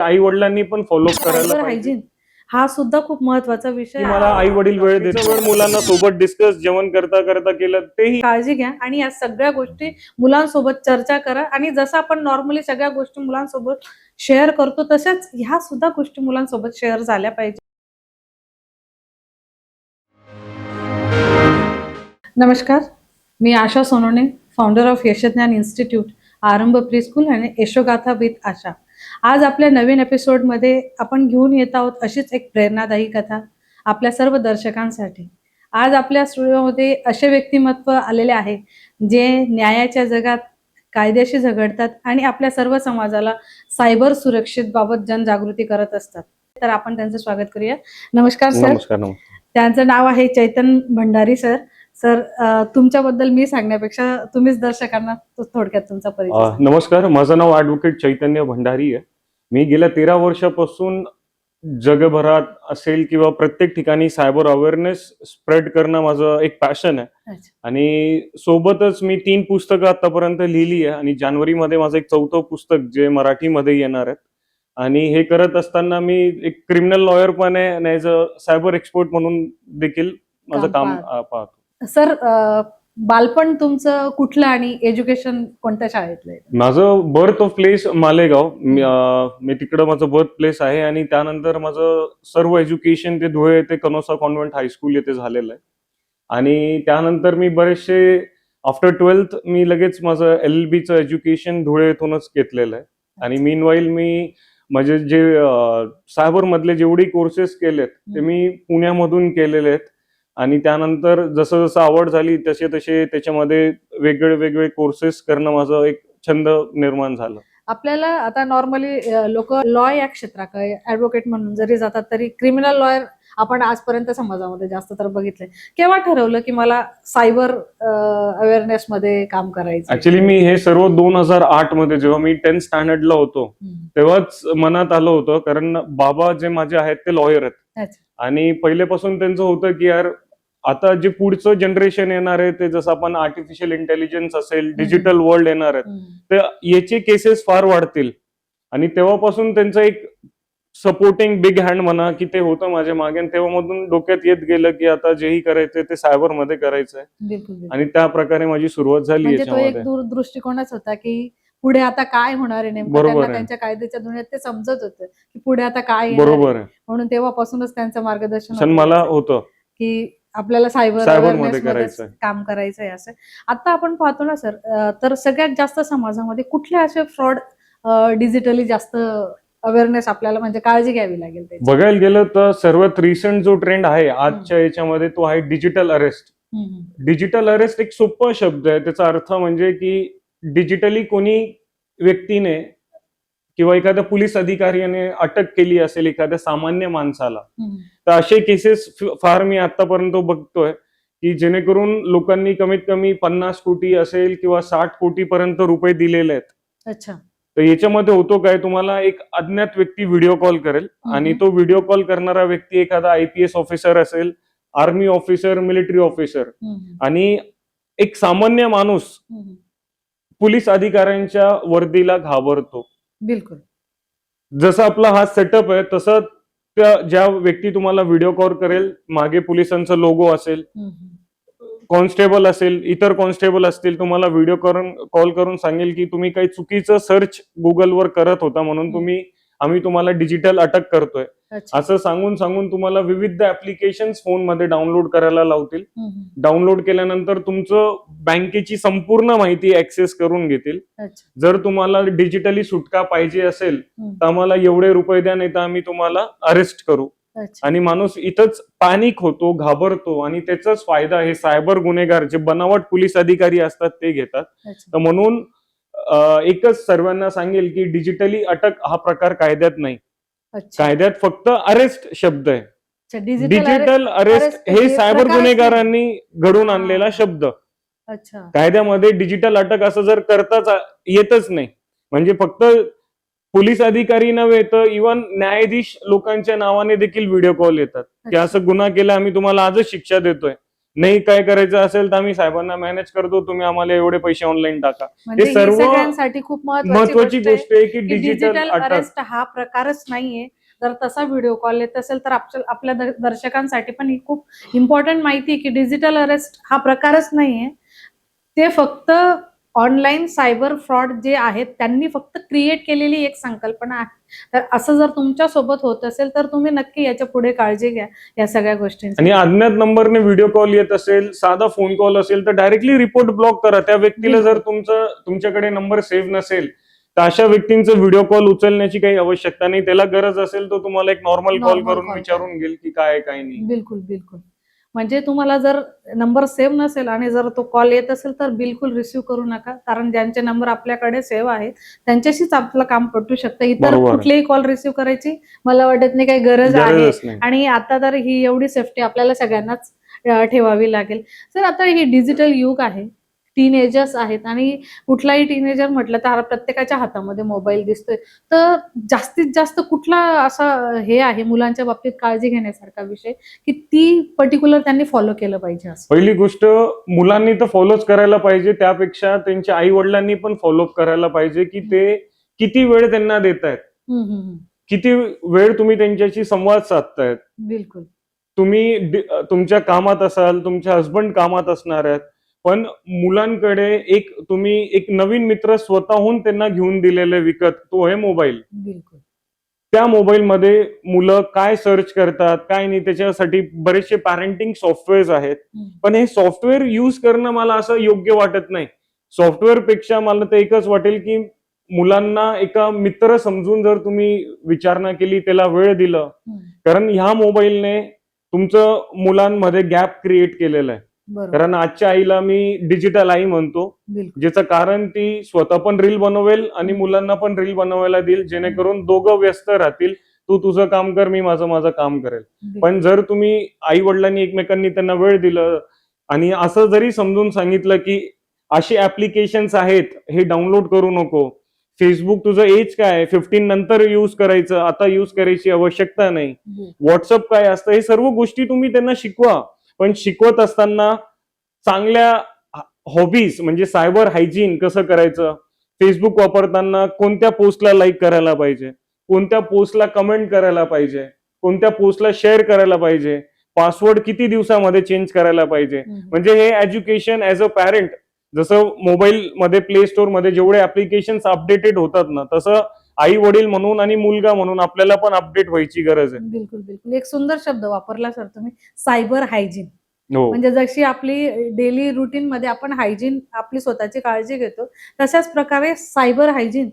आई वडिलांनी पण फॉलो करायला सायबर पाहिजे. हायजीन हा सुद्धा खूप महत्वाचा विषय की आहे. मला आई वडील वेळ देतात, वेळ मुलांना सोबत डिस्कस जेवण करता करता केलं तेही काळजी घ्या आणि या सगळ्या गोष्टी मुलांसोबत चर्चा करा आणि जसं आपण नॉर्मली सगळ्या गोष्टी मुलांसोबत शेअर करतो तशाच ह्या सुद्धा गोष्टी मुलांसोबत शेअर झाल्या पाहिजे. नमस्कार, मी आशा सोनवणे, फाउंडर ऑफ यशज्ञान इन्स्टिट्यूट, आरंभ प्री स्कूल आणि यशोगाथा विथ आशा. आज आपल्या नवीन एपिसोडमध्ये आपण घेऊन येत आहोत अशीच एक प्रेरणादायी कथा आपल्या सर्व दर्शकांसाठी. आज आपल्या स्टुडिओमध्ये असे व्यक्तिमत्व आलेले आहे जे न्यायाच्या जगात कायद्याशी झगडतात आणि आपल्या सर्व समाजाला सायबर सुरक्षित बाबत जनजागृती करत असतात. तर आपण त्यांचं स्वागत करूया. नमस्कार सर. नमस्कार. त्यांचं नाव आहे चैतन भंडारी सर. सर, तुमच्याबद्दल मी सांगण्यापेक्षा तुम्हीच दर्शकांना थोडक्यात तुमचा परिचय सांगा. नमस्कार, माझं नाव ॲडव्होकेट चैतन्य भंडारी आहे. मी गेल्या 13 वर्षापासून जगभरात असेल किंवा प्रत्येक ठिकाणी सायबर अवेअरनेस स्प्रेड करणं माझं एक पॅशन आहे. अच्छा. आणि सोबतच मी 3 पुस्तकं आतापर्यंत लिहिली आहे आणि जानेवारीमध्ये माझं एक 4थं पुस्तक जे मराठीमध्ये येणार आहे. आणि हे करत असताना मी एक क्रिमिनल लॉयर पण आहे आणि ॲज अ सायबर एक्सपर्ट म्हणून देखील माझं काम पाहतो. सर, बालपण तुमचं कुठलं आणि एज्युकेशन कोणत्या शाळेतलं आहे? माझं बर्थ ऑफ प्लेस मालेगाव. मी तिकडं माझं बर्थ प्लेस आहे आणि त्यानंतर माझं सर्व एज्युकेशन ते धुळे ते कनोसा कॉन्व्हेंट हायस्कूल येथे झालेलं आहे. आणि त्यानंतर मी बरेचसे आफ्टर 12th मी लगेच माझं LLBचं एज्युकेशन धुळे येथूनच घेतलेलं आहे. आणि मीनवाईल मी म्हणजे जे सायबर मधले जेवढे कोर्सेस केलेत ते मी पुण्यामधून केलेले आहेत. आणि त्यानंतर जसं जसं आवड झाली तसे तसे त्याच्यामध्ये वेगळे कोर्सेस करणं माझं एक छंद निर्माण झालं. आपल्याला आता नॉर्मली लोक लॉ या क्षेत्राकडे ऍडव्होकेट म्हणून जरी जातात तरी क्रिमिनल लॉयर आपण आजपर्यंत समाजामध्ये जास्त तर बघितलंय. केव्हा ठरवलं की मला सायबर अवेअरनेस मध्ये काम करायचं? ऍक्च्युली मी हे सर्व 2008 मध्ये जेव्हा मी 10th स्टँडर्डला होतो तेव्हाच मनात आलं होतं, कारण बाबा जे माझे आहेत ते लॉयर आहेत. आणि पहिलेपासून त्यांचं होतं की यार आता जे पुढचं जनरेशन येणार आहे ते जसं आपण आर्टिफिशियल इंटेलिजन्स असेल, डिजिटल वर्ल्ड येणार आहे, तर याचे केसेस फार वाढतील. आणि तेव्हापासून त्यांचं एक सपोर्टिंग बिग हँड म्हणा की ते होतं माझ्या मागे. आणि तेव्हामधून डोक्यात येत गेलं की आता जेही करायचंय ते सायबर मध्ये करायचंय. आणि त्या प्रकारे माझी सुरुवात झाली. म्हणजे तो एक दूरदृष्टिकोनच होता की पुढे आता काय होणार आहे नेमकं. त्यांना त्यांच्या कायद्याच्या दुनियेत ते समजत होतं की पुढे आता काय बरोबर आहे. म्हणून तेव्हापासूनच त्यांचं मार्गदर्शन मला होतं की आपल्याला सायबर मध्ये काम करायचंय असं. आता आपण पाहतो ना सर, तर सगळ्यात जास्त समाजामध्ये कुठले असे फ्रॉड डिजिटली जास्त अवेअरनेस आपल्याला म्हणजे काळजी घ्यावी लागेल? बघायला गेलं तर सर्वात रिसेंट जो ट्रेंड आहे आजच्या याच्यामध्ये तो आहे डिजिटल अरेस्ट. डिजिटल अरेस्ट एक सोपा शब्द आहे. त्याचा अर्थ म्हणजे की डिजिटली कोणी व्यक्तीने किंवा एखाद्या पोलीस अधिकाऱ्याने अटक केली असेल एखाद्या सामान्य माणसाला, तर असे केसेस फार मी आतापर्यंत बघतोय की जेणेकरून लोकांनी कमीत कमी 50 कोटी असेल किंवा 60 कोटी पर्यंत रुपये दिलेले आहेत. अच्छा. तर याच्यामध्ये होतो काय, तुम्हाला एक अज्ञात व्यक्ती व्हिडिओ कॉल करेल आणि तो व्हिडिओ कॉल करणारा व्यक्ती एखादा IPS ऑफिसर असेल, आर्मी ऑफिसर, मिलिटरी ऑफिसर, आणि एक सामान्य माणूस पोलीस अधिकाऱ्यांच्या वर्दीला घाबरतो. बिलकुल. जसं आपला हा सेटअप आहे तसं ज्या व्यक्ती तुम्हाला व्हिडिओ कॉल करेल मागे पोलिसांचा लोगो असेल, कॉन्स्टेबल असेल, इतर कॉन्स्टेबल असतील, तुम्हाला व्हिडिओ कॉल करून सांगेल की तुम्ही काही चुकीचं सर्च गुगलवर करत होता म्हणून आम्ही तुम्हाला डिजिटल अटक करतोय असं सांगून तुम्हाला विविध ऍप्लिकेशन्स फोनमध्ये डाउनलोड करायला लावतील. डाउनलोड केल्यानंतर तुमचं बँकेची संपूर्ण माहिती ऍक्सेस करून घेतील. जर तुम्हाला डिजिटली सुटका पाहिजे असेल तर आम्हाला एवढे रुपये द्या, नाही तर आम्ही तुम्हाला अरेस्ट करू. आणि माणूस इथंच पॅनिक होतो, घाबरतो आणि त्याचाच फायदा हे सायबर गुन्हेगार जे बनावट पोलीस अधिकारी असतात ते घेतात. तर म्हणून एकच सर्वांना सांगेल की डिजिटली अटक हा प्रकार कायद्यात नाही. कायद्यात फक्त अरेस्ट शब्द आहे. डिजिटल अरेस्ट हे सायबर गुन्हेगारांनी घडून आणलेला शब्द. कायद्यामध्ये डिजिटल अटक असं जर करताच येतच नाही. म्हणजे फक्त पोलीस अधिकारी नव्हे तर इव्हन न्यायाधीश लोकांच्या नावाने देखील व्हिडिओ कॉल येतात की असं गुन्हा केला, आम्ही तुम्हाला आजच शिक्षा देतोय. नाही काय करायचं असेल तर आम्ही साहेबांना मॅनेज करतो, तुम्ही आम्हाला एवढे पैसे ऑनलाईन टाका. म्हणजे हे ही सर्व सगळ्यांसाठी खूप महत्वाची गोष्ट आहे की डिजिटल डिजिटल अटक. अरेस्ट हा प्रकारच नाहीये. जर तसा व्हिडिओ कॉल येत असेल तर आपल्या दर्शकांसाठी पण ही खूप इम्पॉर्टंट माहिती आहे की डिजिटल अरेस्ट हा प्रकारच नाहीये. ते फक्त ऑनलाईन सायबर फ्रॉड जे आहेत त्यांनी फक्त क्रिएट केलेली एक संकल्पना आहे. तर असं जर तुमच्या सोबत होत असेल तर तुम्ही नक्की याच्या पुढे काळजी घ्या या सगळ्या गोष्टींची. आणि अज्ञात नंबरने व्हिडिओ कॉल येत असेल, साधा फोन कॉल असेल तर डायरेक्टली रिपोर्ट ब्लॉक करा. त्या व्यक्तीला जर तुमच्याकडे नंबर सेव्ह नसेल तर अशा व्यक्तींचा व्हिडिओ कॉल उचलण्याची काही आवश्यकता नाही. त्याला गरज असेल तर तुम्हाला एक नॉर्मल कॉल Normal करून call विचारून घेईल की काय आहे काय नाही. बिलकुल बिलकुल. म्हणजे तुम्हाला जर नंबर सेव्ह नसेल आणि जर तो कॉल येत असेल तर बिलकुल रिसिव्ह करू नका. कारण ज्यांचे नंबर आपल्याकडे सेव्ह आहेत त्यांच्याशीच आपलं काम पटू शकतं. इतर बरोबर आहे. कुठलेही कॉल रिसिव्ह करायची मला वाटत नाही काही गरज आहे. गरजच नाही. आणि आता तर ही एवढी सेफ्टी आपल्याला सगळ्यांनाच ठेवावी लागेल. सर आता हे डिजिटल युग आहे, टीनेजर्स आहेत आणि कुठलाही टीनेजर म्हटलं तर प्रत्येकाच्या हातामध्ये मोबाईल दिसतोय. तर जास्तीत जास्त कुठला असा हे आहे मुलांच्या बाबतीत काळजी घेण्यासारखा विषय की ती पर्टिक्युलर त्यांनी फॉलो केलं पाहिजे असं? पहिली गोष्ट, मुलांनी तर फॉलोच करायला पाहिजे, त्यापेक्षा त्यांच्या आई वडिलांनी पण फॉलोअप करायला पाहिजे की ते किती वेळ त्यांना देत आहेत, किती वेळ तुम्ही त्यांच्याशी संवाद साधतायत. बिलकुल. तुम्ही तुमच्या कामात असाल, तुमचे हसबंड कामात असणार आहेत, पण मुलांकडे तुम्ही एक नवीन मित्र स्वतःहून त्यांना घेऊन दिलेले विकत, तो आहे मोबाईल. बिलकुल. त्या मोबाईलमध्ये मुलं काय सर्च करतात काय नाही त्याच्यासाठी बरेचसे पॅरेंटिंग सॉफ्टवेअर्स आहेत. पण हे सॉफ्टवेअर युज करणं मला असं योग्य वाटत नाही. सॉफ्टवेअर पेक्षा मला तर एकच वाटेल की मुलांना एका मित्र समजून जर तुम्ही विचारणा केली, त्याला वेळ दिलं, कारण ह्या मोबाईलने तुमचं मुलांमध्ये गॅप क्रिएट केलेलं आहे. कारण आजच्या आईला मी डिजिटल आई म्हणतो, ज्याचं कारण ती स्वतः पण रील बनवेल आणि मुलांना पण रील बनवायला देईल, जेणेकरून दोघं व्यस्त राहतील. तू तुझं काम कर, मी माझं काम करेल. पण जर तुम्ही आई वडिलांनी एकमेकांनी त्यांना वेळ दिलं आणि असं जरी समजून सांगितलं की अशी ऍप्लिकेशन्स आहेत, हे डाउनलोड करू नको, फेसबुक तुझं एज काय आहे, 15 नंतर युज करायचं, आता युज करायची आवश्यकता नाही, व्हॉट्सअप काय असतं, हे सर्व गोष्टी तुम्ही त्यांना शिकवा. पण शिकवत असताना चांगल्या हॉबीज म्हणजे सायबर हायजीन कसं करायचं, फेसबुक वापरताना कोणत्या पोस्टला लाईक करायला पाहिजे, कोणत्या पोस्टला कमेंट करायला पाहिजे, कोणत्या पोस्टला शेअर करायला पाहिजे, पासवर्ड किती दिवसामध्ये चेंज करायला पाहिजे. म्हणजे हे एज्युकेशन ऍज अ पॅरेंट, जसं मोबाईल मध्ये प्ले स्टोर मध्ये जेवढे ऍप्लिकेशन्स अपडेटेड होतात ना, तसं आई वडील म्हणून आणि मुलगा म्हणून आपल्याला पण अपडेट व्हायची गरज आहे. बिलकुल बिलकुल. एक सुंदर शब्द वापरला सर तुम्ही, सायबर हायजीन. हो, म्हणजे जशी आपली डेली रुटीन मध्ये आपण हायजीन आपली स्वतःची काळजी घेतो, तशाच प्रकारे सायबर हायजीन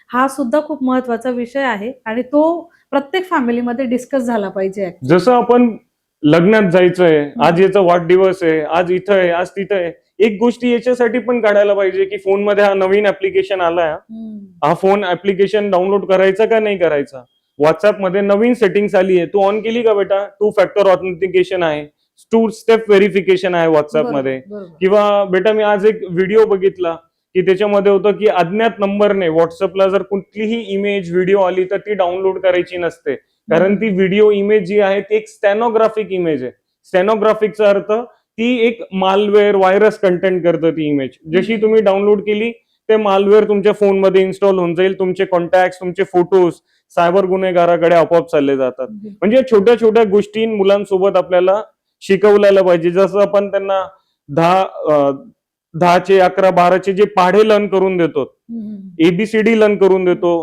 हा सुद्धा खूप महत्वाचा विषय आहे आणि तो प्रत्येक फॅमिलीमध्ये डिस्कस झाला पाहिजे. जसं आपण लग्नात जायचंय, आज याचा वाढदिवस आहे, आज इथं आहे, आज तिथं आहे, एक गोष्टी याच्यासाठी पण काढायला पाहिजे की फोन मध्ये हा नवीन ऍप्लिकेशन आलाय, हा फोन ऍप्लिकेशन डाउनलोड करायचा का नाही करायचा. व्हॉट्सअप मध्ये नवीन सेटिंग्स आली आहे, तू ऑन केली का बेटा, 2 फॅक्टर ऑथेंटिकेशन आहे, 2 स्टेप व्हेरिफिकेशन आहे व्हॉट्सअप मध्ये. किंवा बेटा मी आज एक व्हिडिओ बघितला की त्याच्यामध्ये होतं की अज्ञात नंबरने व्हॉट्सअपला जर कुठलीही इमेज व्हिडिओ आली तर ती डाउनलोड करायची नसते, कारण ती व्हिडिओ इमेज जी आहे ती एक स्टॅनोग्राफिक इमेज आहे. स्टॅनोग्राफिकचा अर्थ ती एक मालवेअर व्हायरस कंटेंट करतं ती इमेज. जशी तुम्ही डाउनलोड केली ते मालवेअर तुमच्या फोनमध्ये इन्स्टॉल होऊन जाईल, तुमचे कॉन्टॅक्ट, तुमचे फोटोज सायबर गुन्हेगाराकडे आपोआप चालले जातात. म्हणजे छोट्या छोट्या गोष्टी मुलांसोबत आपल्याला शिकवलेलं पाहिजे. जसं आपण त्यांना 10चे 11 12चे जे पाढे लर्न करून देतो, एबीसीडी लर्न करून देतो,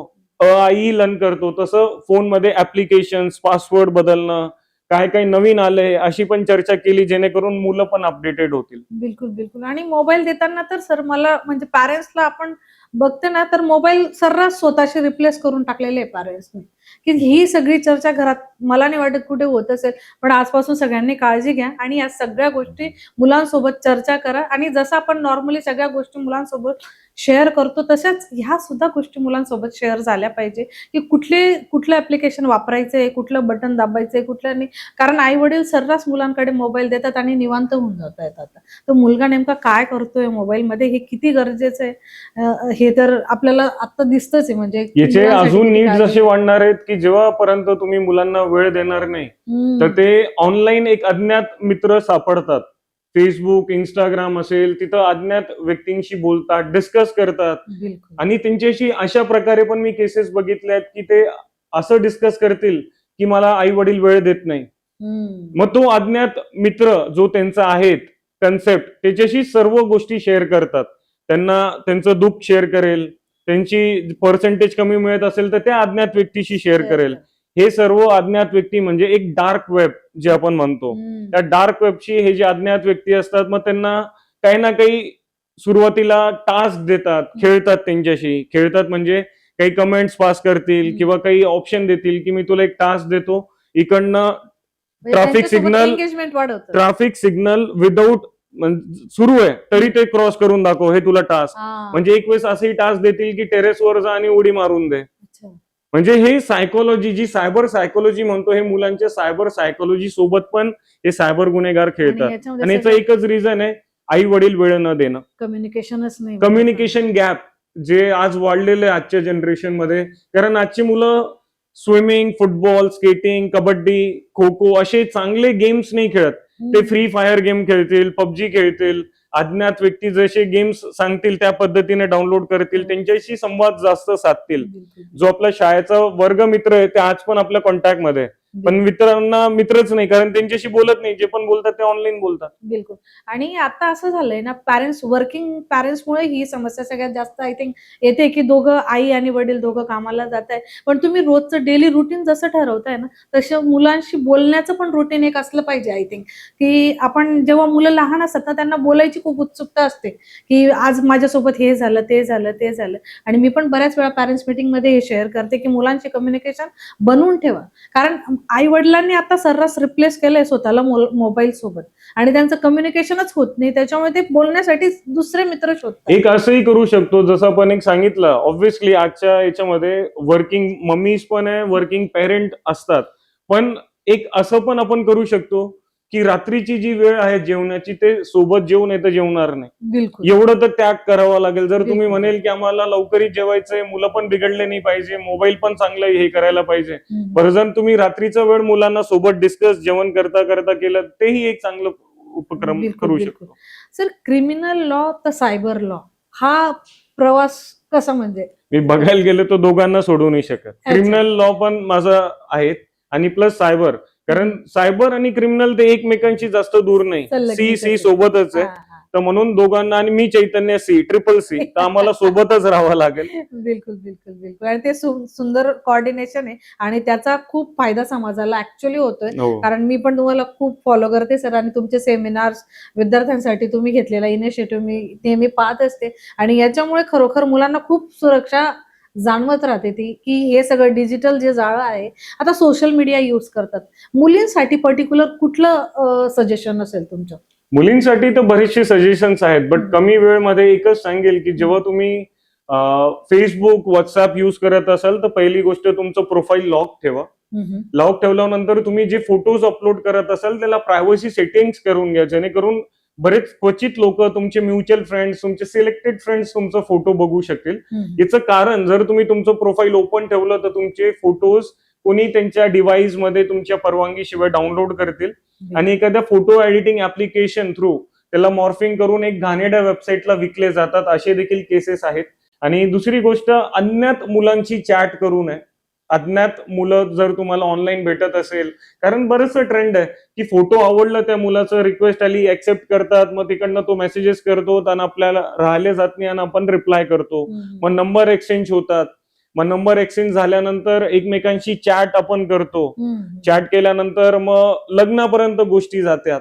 आई लर्न करतो, तसं फोनमध्ये ऍप्लिकेशन्स, पासवर्ड बदलणं, काय काय नवीन आलंय अशी पण चर्चा केली, जेणेकरून मुलं पण अपडेटेड होतील. बिलकुल बिलकुल. आणि मोबाईल देताना तर सर मला म्हणजे पॅरेंट्सला आपण बघते ना, तर मोबाईल सर्रास स्वतःशी रिप्लेस करून टाकलेले आहे पॅरेंट्सने, की ही सगळी चर्चा घरात मला नाही वाटत कुठे होत असेल. पण आजपासून सगळ्यांनी काळजी घ्या आणि या सगळ्या गोष्टी मुलांसोबत चर्चा करा. आणि जसं आपण नॉर्मली सगळ्या गोष्टी मुलांसोबत शेअर करतो तशाच ह्या सुद्धा गोष्टी मुलांसोबत शेअर झाल्या पाहिजे, की कुठलं ऍप्लिकेशन वापरायचंय, कुठलं बटन दाबायचंय, कुठलं नाही. कारण आई वडील सर्रास मुलांकडे मोबाईल देतात आणि निवांत होऊन जात आहेत. आता तो मुलगा नेमका काय करतोय मोबाईलमध्ये हे किती गरजेचं आहे हे तर आपल्याला आता दिसतच आहे. म्हणजे याचे अजून नीड्स असे वाढणार आहेत की जेव्हापर्यंत तुम्ही मुलांना वेळ देणार नाही तर ते ऑनलाईन एक अज्ञात मित्र सापडतात, फेसबुक, इंस्टाग्राम असेल, तिथं अज्ञात व्यक्तींशी बोलतात, डिस्कस करतात. बिलकुल. आणि त्यांच्याशी अशा प्रकारे पण मी केसेस बघितल्यात की ते असं डिस्कस करतील की मला आई वडील वेळ देत नाही. मग तो अज्ञात मित्र जो त्यांचा आहे कन्सेप्ट, त्याच्याशी सर्व गोष्टी शेअर करतात. त्यांना त्यांचं दुःख शेअर करेल, त्यांची पर्सेंटेज कमी मिळत असेल तर त्या अज्ञात व्यक्तीशी शेअर करेल. हे सर्व अज्ञात व्यक्ती म्हणजे एक डार्क वेब जे आपण म्हणतो. त्या डार्क वेबची हे जे अज्ञात व्यक्ती असतात, मग त्यांना काही ना काही सुरुवातीला टास्क देतात, खेळतात त्यांच्याशी. खेळतात म्हणजे काही कमेंट्स पास करतील किंवा काही ऑप्शन देतील की मी तुला एक टास्क देतो, इकडनं एंगेजमेंट वाढवतं. ट्रॅफिक सिग्नल विदाऊट सुरू आहे तरी ते क्रॉस करून दाखव, हे तुला टास्क. म्हणजे एक वेळेस असंही टास्क देतील की टेरेसवर जा आणि उडी मारून दे. म्हणजे हे सायकोलॉजी, जी सायबर सायकोलॉजी म्हणतो, हे मुलांच्या सायबर सायकोलॉजी सोबत पण हे सायबर गुन्हेगार खेळतात. आणि याचं एकच रिझन आहे, आई वडील वेळ न देणं. कम्युनिकेशनच नाही. कम्युनिकेशन गॅप जे आज वाढलेलं आहे आजच्या जनरेशन मध्ये. कारण आजची मुलं swimming, football, skating, kabaddi, kho kho असे चांगले गेम्स नाही खेळत. ते फ्री फायर गेम खेळतील, पबजी खेळतील, अज्ञात व्यक्ती जसे गेम्स सांगतील त्या पद्धतीने डाउनलोड करतील, त्यांच्याशी संवाद जास्त साधतील. जो आपला शाळेचा वर्ग मित्र आहे ते आज पण आपल्या कॉन्टॅक्ट मध्ये, पण मित्रांना मित्रच नाही, कारण त्यांच्याशी बोलत नाही. जे पण बोलतात ते ऑनलाईन बोलतात. बिलकुल. आणि आता असं झालंय ना, वर्किंग पॅरेंट्समुळे ही समस्या सगळ्यात जास्त आय थिंक येते की दोघं, आई आणि वडील दोघं कामाला जात आहे, पण तुम्ही रोजचं डेली रुटीन जसं ठरवताय ना, तसं मुलांशी बोलण्याचं पण रुटीन एक असलं पाहिजे. आय थिंक की आपण जेव्हा मुलं लहान असतात ना, त्यांना बोलायची खूप उत्सुकता असते की आज माझ्यासोबत हे झालं, ते झालं, ते झालं. आणि मी पण बऱ्याच वेळा पॅरेंट्स मीटिंग मध्ये हे शेअर करते की मुलांचे कम्युनिकेशन बनवून ठेवा. कारण आई वडिलांनी आता सर्रास रिप्लेस केलंय स्वतःला मोबाईल सोबत, आणि त्यांचं कम्युनिकेशनच होत नाही. त्याच्यामुळे ते बोलण्यासाठी दुसरे मित्र शोधतात. एक असंही करू शकतो, जसं आपण एक सांगितलं, ऑब्व्हियसली आजच्या याच्यामध्ये वर्किंग मम्मीज पण आहे, वर्किंग पेरेंट असतात, पण एक असं पण आपण करू शकतो की रात्रीची जी वेळ आहे जेवणाची, ते सोबत जेवून येतं जेवणार नाही. बिलकुल. एवढं तर त्याग करावा लागेल. जर तुम्ही म्हणेल की आम्हाला लवकरच जेवायचंय, मुलं पण बिघडले नाही पाहिजे, मोबाईल पण चांगला हे करायला पाहिजे, बरं जर तुम्ही रात्रीचा वेळ मुलांना सोबत डिस्कस जेवण करता करता केलं, तेही एक चांगलं उपक्रम करू शकतो. सर, क्रिमिनल लॉ तर सायबर लॉ, हा प्रवास कसा, म्हणजे मी बघायला गेलो तर दोघांना सोडू नाही शकत. क्रिमिनल लॉ पण माझा आहे आणि प्लस सायबर, कारण सायबर आणि क्रिमिनल ते एकमेकांशी जास्त दूर नाही, सी सोबतच आहे. तर म्हणून दोघांना, आणि मी चैतन्य ट्रिपल सी, तर आम्हाला सोबतच राहावं लागेल. बिलकुल बिलकुल बिलकुल. आणि ते सुंदर कोऑर्डिनेशन आहे, आणि त्याचा खूप फायदा समाजाला ऍक्च्युअली होतोय. कारण मी पण तुम्हाला खूप फॉलो करते सर, आणि तुमचे सेमिनार्स, विद्यार्थ्यांसाठी तुम्ही घेतलेला इनिशिएटिव्ह मी नेहमी पाहत असते, आणि याच्यामुळे खरोखर मुलांना खूप सुरक्षा जाणवत राहते ती, की हे सगळं डिजिटल जे जाळं आहे. आता सोशल मीडिया युज करतात मुलींसाठी, पर्टिक्युलर कुठलं सजेशन असेल तुमचं? मुलींसाठी तर बरेचसे सजेशन्स आहेत, बट कमी वेळमध्ये एकच सांगेल की जेव्हा तुम्ही फेसबुक, व्हॉट्सअप युज करत असाल तर पहिली गोष्ट तुमचं प्रोफाईल लॉक ठेवा. लॉक ठेवल्यानंतर तुम्ही जे फोटोज अपलोड करत असाल त्याला प्रायव्हसी सेटिंग्स करून घ्या, जेणेकरून बरेच क्वचित लोक, तुमचे म्युच्युअल फ्रेंड्स, तुमचे सिलेक्टेड फ्रेंड्स तुमचा फोटो बघू शकतील. याचं कारण, जर तुम्ही तुमचं प्रोफाईल ओपन ठेवलं तर तुमचे फोटोज कोणी त्यांच्या डिव्हाइस मध्ये तुमच्या परवानगीशिवाय डाउनलोड करतील, आणि एखाद्या फोटो एडिटिंग ऍप्लिकेशन थ्रू त्याला मॉर्फिंग करून एक घाणेरड्या वेबसाईटला विकले जातात. असे देखील केसेस आहेत. आणि दुसरी गोष्ट, अज्ञात मुलांची चॅट करू नये. अज्ञात मुलं जर तुम्हाला ऑनलाईन भेटत असेल, कारण बरंचसं ट्रेंड आहे की फोटो आवडलं, त्या मुलाचं रिक्वेस्ट आली, ऍक्सेप्ट करतात, मग तिकडनं तो मेसेजेस करतो आणि आपल्याला राहिले जात नाही आणि आपण रिप्लाय करतो. मग नंबर एक्सचेंज होतात. मग नंबर एक्सचेंज झाल्यानंतर एकमेकांशी चॅट आपण करतो. चॅट केल्यानंतर मग लग्नापर्यंत गोष्टी जातात,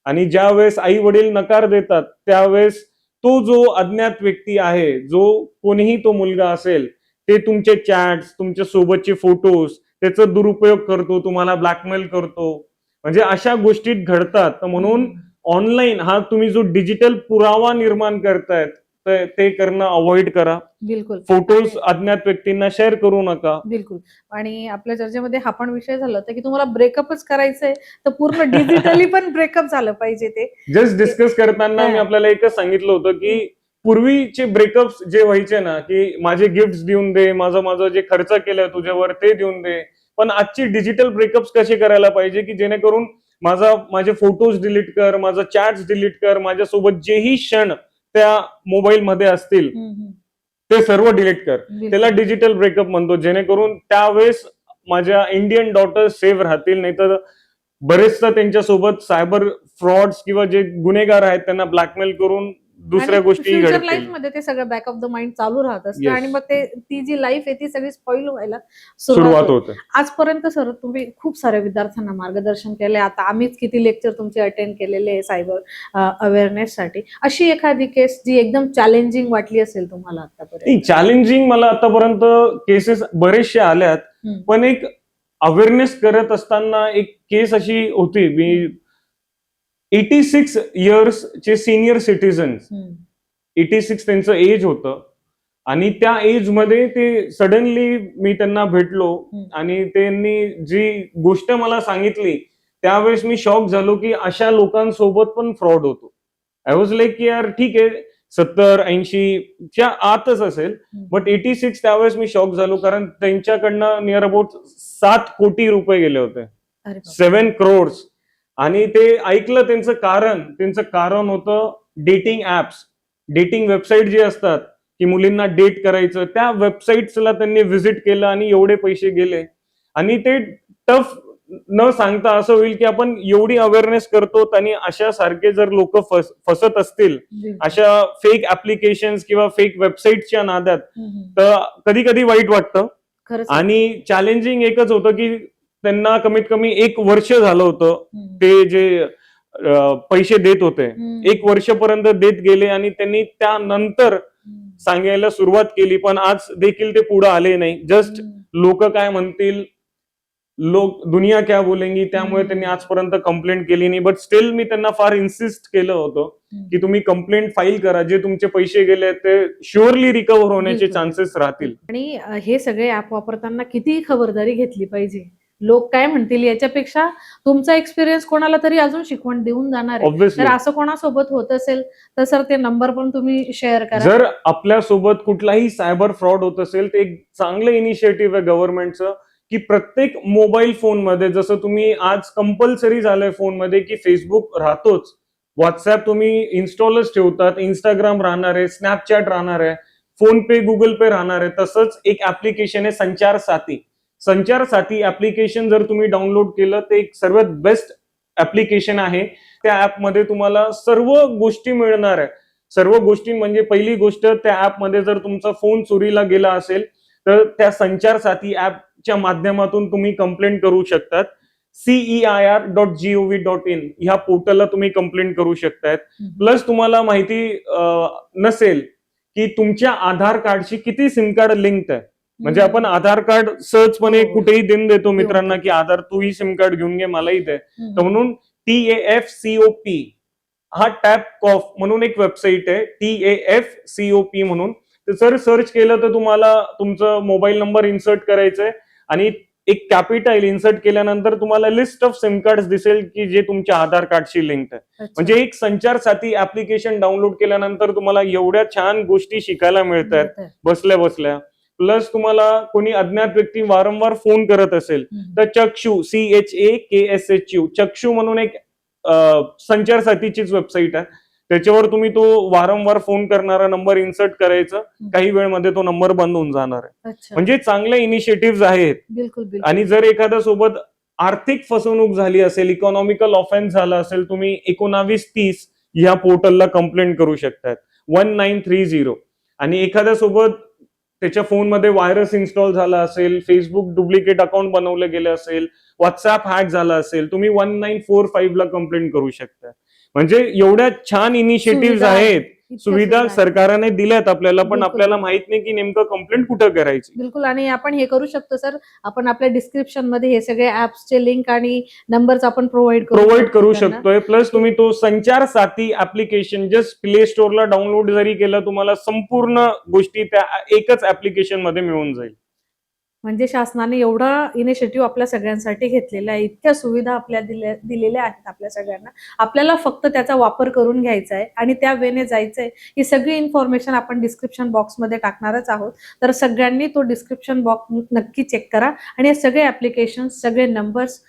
आणि ज्या वेळेस आई वडील नकार देतात त्यावेळेस तो जो अज्ञात व्यक्ती आहे, जो कोणीही तो मुलगा असेल, ते तुमचे चॅट्स, तुमच्या सोबतचे फोटोज, त्याचा दुरुपयोग करतो, तुम्हाला ब्लॅकमेल करतो. म्हणजे अशा गोष्टी घडतात. तर म्हणून ऑनलाईन हा तुम्ही जो डिजिटल पुरावा निर्माण करतायत ते करणं अवॉइड करा. बिलकुल. फोटोज अज्ञात व्यक्तींना शेअर करू नका. बिलकुल. आणि आपल्या चर्चेमध्ये हा पण विषय झाला होता की तुम्हाला ब्रेकअपच करायचंय तर पूर्ण डिजिटली पण ब्रेकअप झालं पाहिजे. ते जस्ट डिस्कस करताना मी आपल्याला एकच सांगितलं होतं की पूर्वीचे ब्रेकअप्स जे व्हायचे ना, की माझे गिफ्ट देऊन दे, माझं जे खर्च केलंय तुझ्यावर ते देऊन दे, पण आजची डिजिटल ब्रेकअप्स कसे करायला पाहिजे की जेणेकरून माझे फोटोज डिलीट कर, माझा चॅट्स डिलीट कर, माझ्यासोबत जेही क्षण त्या मोबाईल मध्ये असतील ते सर्व डिलीट कर. त्याला डिजिटल ब्रेकअप म्हणतो, जेणेकरून त्यावेळेस माझ्या इंडियन डॉटर्स सेव्ह राहतील. नाही तर बरेचदा त्यांच्यासोबत सायबर फ्रॉड्स किंवा जे गुन्हेगार आहेत त्यांना ब्लॅकमेल करून दुसऱ्या गोष्टी फ्युचर लाईफ मध्ये ते सगळं बॅक ऑफ द माइंड चालू राहत असतं आणि मग ती जी लाईफ आहे ती सगळी स्पॉइल व्हायला सुरुवात होते. आजपर्यंत सर तुम्ही खूप साऱ्या विद्यार्थ्यांना मार्गदर्शन केले, आता आम्हीच किती लेक्चर तुमचे अटेंड केलेले आहे सायबर अवेअरनेस साठी. अशी एखादी केस जी एकदम चॅलेंजिंग वाटली असेल तुम्हाला आतापर्यंत? चॅलेंजिंग मला आतापर्यंत केसेस बरेचसे आल्यात, पण एक अवेअरनेस करत असताना एक केस अशी होती, मी 86 इयर्स चे सिनियर सिटीजन्स, 86 त्यांचं एज होतं आणि त्या एज मध्ये ते सडनली मी त्यांना भेटलो आणि त्यांनी जी गोष्ट मला सांगितली त्यावेळेस मी शॉक झालो की अशा लोकांसोबत पण फ्रॉड होतो. आय वॉज लाईक की यार ठीक आहे 70-80च्या आतच असेल, बट 86 त्यावेळेस मी शॉक झालो, कारण त्यांच्याकडनं नियर अबाउट 7 कोटी रुपये गेले होते, 7 crores. आणि ते ऐकलं त्यांचं कारण होतं डेटिंग ऍप्स, डेटिंग वेबसाईट जे असतात की मुलींना डेट करायचं, त्या वेबसाईट्सला त्यांनी व्हिजिट केलं आणि एवढे पैसे गेले. आणि ते टफ न सांगता असं होईल की आपण एवढी अवेअरनेस करतो आणि अशा सारखे जर लोक फसत असतील अशा फेक ऍप्लिकेशन्स किंवा फेक वेबसाईटच्या नादात, तर कधी कधी वाईट वाटतं. आणि चॅलेंजिंग एकच होतं की त्यांना कमीत कमी 1 वर्ष झालं होतं ते जे पैसे देत होते, 1 वर्षपर्यंत देत गेले आणि त्यांनी त्यानंतर सांगायला सुरुवात केली, पण आज देखील ते पुढे आले नाही. जस्ट लोक काय म्हणतील, दुनिया क्या बोलेंगी, त्यामुळे त्यांनी आजपर्यंत कंप्लेंट केली नाही. बट स्टील मी त्यांना फार इन्सिस्ट केलं होतं की तुम्ही कंप्लेंट फाईल करा, जे तुमचे पैसे गेले ते शुअरली रिकव्हर होण्याचे चान्सेस राहतील. आणि हे सगळे ऍप वापरताना किती खबरदारी घेतली पाहिजे, लोक काय म्हणतील याच्यापेक्षा तुमचा एक्सपिरियन्स कोणाला तरी अजून शिकवण देऊन जाणार आहे. तर असं कोणासोबत होत असेल तर सर ते नंबर पण तुम्ही शेअर करा. जर आपल्यासोबत कुठलाही सायबर फ्रॉड होत असेल तर एक चांगलं इनिशिएटिव्ह आहे गव्हर्नमेंटचं की प्रत्येक मोबाईल फोनमध्ये, जसं तुम्ही आज कंपल्सरी झालंय फोनमध्ये की फेसबुक राहतोच, व्हॉट्सअप तुम्ही इन्स्टॉलच ठेवतात, इंस्टाग्राम राहणार आहे, स्नॅपचॅट राहणार आहे, फोन पे, गुगल पे राहणार आहे. तसंच एक ऍप्लिकेशन आहे संचार साथी ऍप्लिकेशन. जर तुम्ही डाउनलोड केलं ते एक सर्वात बेस्ट ऍप्लिकेशन आहे. त्या ऍपमध्ये तुम्हाला सर्व गोष्टी मिळणार आहे. सर्व गोष्टी म्हणजे पहिली गोष्ट, त्या ऍपमध्ये जर तुमचा फोन चोरीला गेला असेल तर त्या संचार साथी ऍपच्या माध्यमातून तुम्ही कंप्लेंट करू शकतात. CEIR.gov.in ह्या पोर्टलला तुम्ही कंप्लेंट करू शकतात. प्लस तुम्हाला माहिती नसेल की तुमच्या आधार कार्डशी किती सिम कार्ड लिंक्ड आहे. म्हणजे आपण आधार कार्ड सहजपणे कुठेही देतो मित्रांना की आधार तूही सिम कार्ड घेऊन घे, मलाही दे. तर म्हणून TAFCOP हा टॅपकॉफ म्हणून एक वेबसाईट आहे, TAFCOP म्हणून. तर सर सर्च केलं तर तुम्हाला तुमचं मोबाईल नंबर इन्सर्ट करायचंय आणि एक कॅपिटल इन्सर्ट केल्यानंतर तुम्हाला लिस्ट ऑफ सिम कार्ड दिसेल की जे तुमच्या आधार कार्डशी लिंक्ड आहे. म्हणजे एक संचार साथी ऍप्लिकेशन डाउनलोड केल्यानंतर तुम्हाला एवढ्या छान गोष्टी शिकायला मिळतात बसल्या बसल्या. प्लस तुम्हाला कोणी अज्ञात व्यक्ती वारंवार फोन करत असेल तर चक्षू, CHAKSHU, चक्षू म्हणून एक संचार साथीचीच वेबसाईट आहे. त्याच्यावर तुम्ही तो वारंवार फोन करणारा नंबर इन्सर्ट करायचं, काही वेळमध्ये तो नंबर बंद होऊन जाणार आहे. म्हणजे चांगले इनिशिएटिव्ह आहेत. आणि जर एखाद्या सोबत आर्थिक फसवणूक झाली असेल, इकॉनॉमिकल ऑफेन्स झाला असेल, तुम्ही 1930 ह्या पोर्टलला कंप्लेंट करू शकतात, 1930. आणि एखाद्या सोबत त्याच्या फोनमध्ये व्हायरस इन्स्टॉल झाला असेल, फेसबुक डुप्लिकेट अकाउंट बनवलं गेलं असेल, व्हॉट्सअप हॅक झाला असेल, तुम्ही 1945 ला कंप्लेंट करू शकता. म्हणजे एवढ्या छान इनिशिएटिव्ह आहेत, सुविधा सरकारने दिल्यात आपल्याला, पण आपल्याला माहित नाही की नेमकं कंप्लेंट कुठं करायची. बिलकुल. आणि आपण हे करू शकतो सर, आपण आपल्या डिस्क्रिप्शन मध्ये हे सगळे ऍप्सचे लिंक आणि नंबर्स आपण प्रोव्हाइड करू शकतोय. प्लस तुम्ही तो संचार साथी ऍप्लिकेशन जस्ट प्ले स्टोअरला डाउनलोड जरी केलं, तुम्हाला संपूर्ण गोष्टी त्या एकच ऍप्लिकेशन मध्ये मिळून जाईल. म्हणजे शासनाने एवढा इनिशिएटिव्ह आपल्या सगळ्यांसाठी घेतलेला आहे, इतक्या सुविधा आपल्या दिलेल्या आहेत आपल्या सगळ्यांना. आपल्याला फक्त त्याचा वापर करून घ्यायचा आहे आणि त्या वेने जायचंय. ही सगळी इन्फॉर्मेशन आपण डिस्क्रिप्शन बॉक्समध्ये टाकणारच आहोत, तर सगळ्यांनी तो डिस्क्रिप्शन बॉक्स नक्की चेक करा आणि हे सगळे ऍप्लिकेशन, सगळे नंबर्स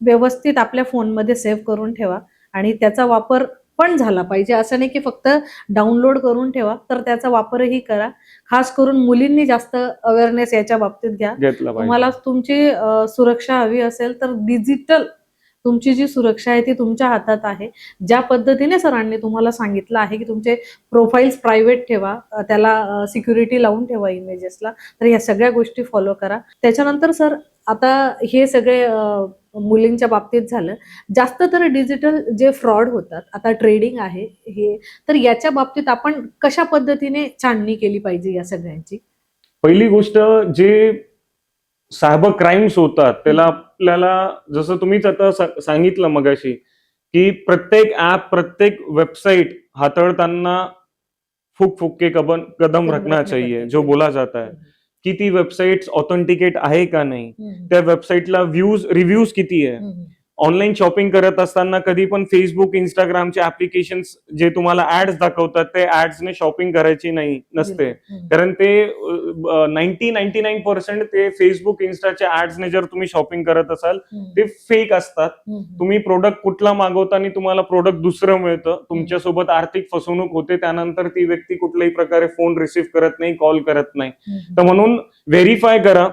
व्यवस्थित आपल्या फोनमध्ये सेव्ह करून ठेवा आणि त्याचा वापर पण झाला पाहिजे. असं नाही की फक्त डाउनलोड करून ठेवा, तर त्याचा वापरही करा. खास करून मुलींनी जास्त अवेअरनेस याच्या बाबतीत घ्या. घेतला तुम्हाला पाहिजे. तुमची सुरक्षा हवी असेल तर डिजिटल तुमची जी सुरक्षा आहे ती तुमच्या हातात आहे. ज्या पद्धतीने सरांनी तुम्हाला सांगितलं आहे की तुमचे प्रोफाइल्स प्रायव्हेट ठेवा, त्याला सिक्युरिटी लावून ठेवा इमेजेसला, तर या सगळ्या गोष्टी फॉलो करा. त्याच्यानंतर सर आता हे सगळे मुलींच्या बाबतीत झालं. जास्त तर डिजिटल जे फ्रॉड होतात, आता ट्रेडिंग आहे हे, तर याच्या बाबतीत आपण कशा पद्धतीने छाननी केली पाहिजे या सगळ्यांची? पहिली गोष्ट, जे सायबर क्राईम्स होतात त्याला आपल्याला, जसं तुम्हीच आता सांगितलं मगाशी, की प्रत्येक ऍप, प्रत्येक वेबसाइट हाताळताना फूक फूक के कदम रखना चाहिए, जो बोला जाता है, की ती वेबसाइट्स ऑथेंटिकेट आहे का नाही, त्या वेबसाईटला रिव्ह्यूज किती आहे. ऑनलाईन शॉपिंग करत असताना कधी पण फेसबुक, इंस्टाग्रामचे ऍप्लिकेशन्स जे तुम्हाला ऍड्स दाखवतात, ते ऍड्सने शॉपिंग करायची नसते. कारण ते 99% ते फेसबुक, इंस्टाच्या ऍड्सने जर तुम्ही शॉपिंग करत असाल, ते फेक असतात. तुम्ही प्रोडक्ट कुठला मागवता आणि तुम्हाला प्रोडक्ट दुसरं मिळतं, तुमच्यासोबत आर्थिक फसवणूक होते. त्यानंतर ती व्यक्ती कुठल्याही प्रकारे फोन रिसीव्ह करत नाही, कॉल करत नाही. तर म्हणून व्हेरीफाय करा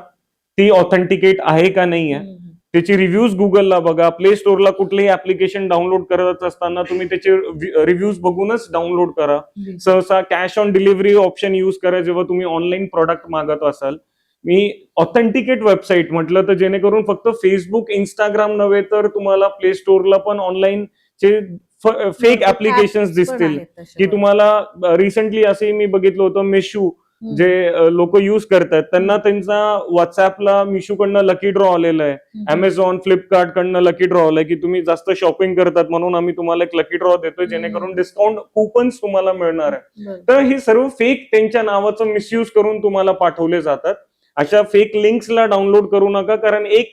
ती ऑथेंटिकेट आहे का नाही आहे. त्याची रिव्ह्यूज गुगलला बघा. प्ले स्टोअरला कुठलेही ऍप्लिकेशन डाउनलोड करत असताना तुम्ही त्याचे रिव्ह्यूज बघूनच डाउनलोड करा. सहसा cash on delivery option use करा जेव्हा तुम्ही ऑनलाईन प्रॉडक्ट मागत असाल. मी ऑथेंटिकेट वेबसाईट म्हटलं तर जेणेकरून फक्त फेसबुक, इंस्टाग्राम नव्हे तर तुम्हाला प्ले स्टोअरला पण ऑनलाईन चे फेक ऍप्लिकेशन्स दिसतील. की तुम्हाला रिसेंटली असे मी बघितलं होतं, मेशू जे लोक युज करतात त्यांना त्यांचा व्हॉट्सअपला मिशूकडनं लकी ड्रॉ आलेला आहे, अमेझॉन, फ्लिपकार्ट कडनं लकी ड्रॉ आलाय की तुम्ही जास्त शॉपिंग करतात म्हणून आम्ही तुम्हाला एक लकी ड्रॉ देतोय जेणेकरून डिस्काउंट कुपन्स तुम्हाला मिळणार आहे. तर हे सर्व फेक त्यांच्या नावाचं मिसयूज करून तुम्हाला पाठवले जातात. अशा फेक लिंक्सला डाउनलोड करू नका, कारण एक